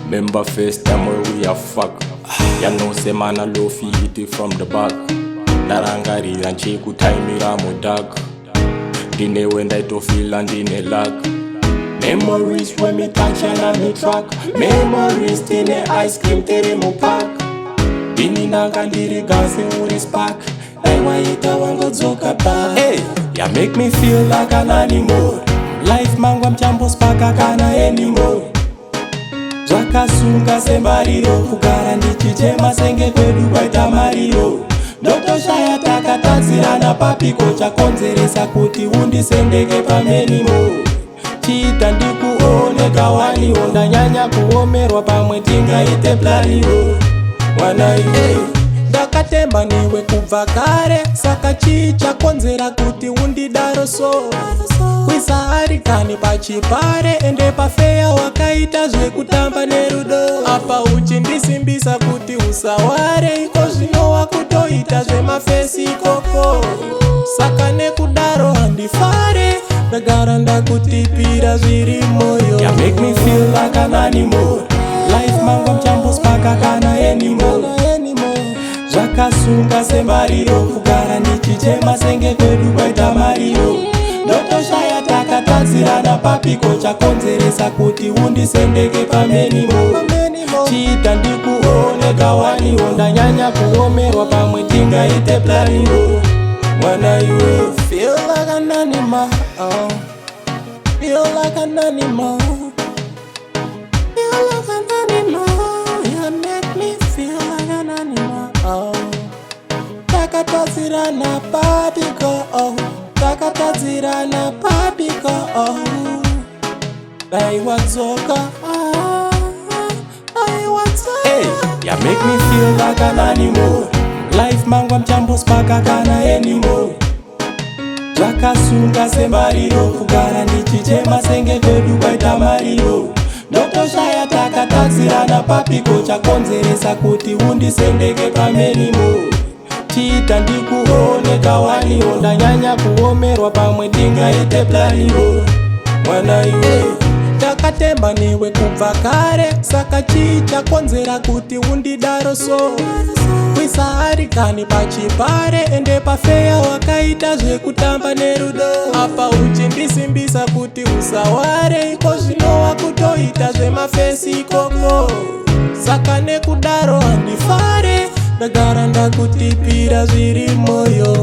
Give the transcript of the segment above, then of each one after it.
Remember first time where we are fuck. Ya know say man a low fi hit it from the back. Darangarira nchikutaimira mudag. Dine when I to feel and dine lag. Memories when me touch and me track. Memories dine ice cream tere mu pack. Dini nanga ndiri gasi uri spark. Aiwaita wango dzoka back. Hey, ya make me feel like an animal. Life mangwa mchambo spaka kana anymore. Zvakasunga sembariro kugara ndichichema senge kwedu kwaita mariro. Ndotoshaya takatadzirana papiko chakonzeresa kuti undisendeke pamenimo. Chiita ndikuoneka waniwo ndanyanya kuomerwa pamwe tingaite planiwo. Mwana iwe ndakatemba niwe kubva kare, saka chii chakonzera kuti undidaro so. Kwisarikani pachipare ende pafeya wakaita zvekutamba nerudo. Apa uchindisimbisa kuti usaware, iko zvino wakutoita zvemafesi ikoko. Saka nekudaro handifare, ndagara ndakutipira zviri moyo. Ya make me feel like an animal. Life mangwa mchambo spaka kana anymore. Zvakasunga sembariro kugara ndichichema senge kwedu kwaita mariro. Ndotoshaya takatadzirana papiko chakonzeresa kuti undisendeke pamenimo. Chiita ndikuoneka waniwo ndanyanya kuomerwa pamwe tingaite planiwo. Mwana iwe feel like an animal, feel like an animal, feel like an animal. You make me feel like an animal. Takatadzirana papiko, takatadzirana papiko. Aiwadzoka, aiwadzoka. Hey, ya make me feel like an animal. Life mangwa mchambo spaka kana anymore. Zvakasunga sembariro kugara ndichichema senge kwedu kwaita mariro. Ndotoshaya takatadzirana papiko chakonzeresa kuti undisendeke pamenimo. Chiita ndikuoneka waniwo ndanyanya kuomerwa pamwe tingaite planiwo. Mwana iwe ndakatemba niwe kubva kare, saka chii chakonzera kuti undidaro so. Kwisarikani pachipare ende pafeya wakaita zvekutamba nerudo. Apa uchindisimbisa kuti usaware, iko zvino wakutoita zvemafesi ikoko. Saka nekudaro handifare, ndagara ndakutipira zviri moyo.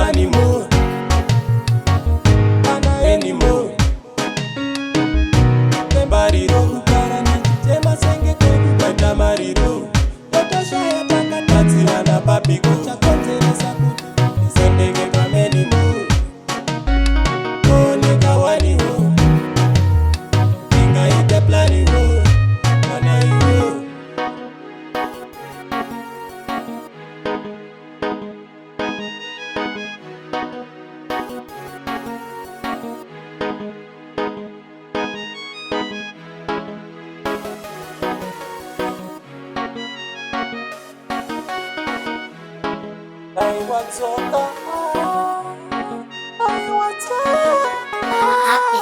Animal, animal. Sembariro kugara ndichichema senge kwedu kwaita mariro. Ndotoshaya takatadzirana papiko chakonzeresa kuti ndisendeke pamenimo. Oneka waniwo tingaite planiwo. Mwana iwe aiwadzoka, aiwadzoka. Happy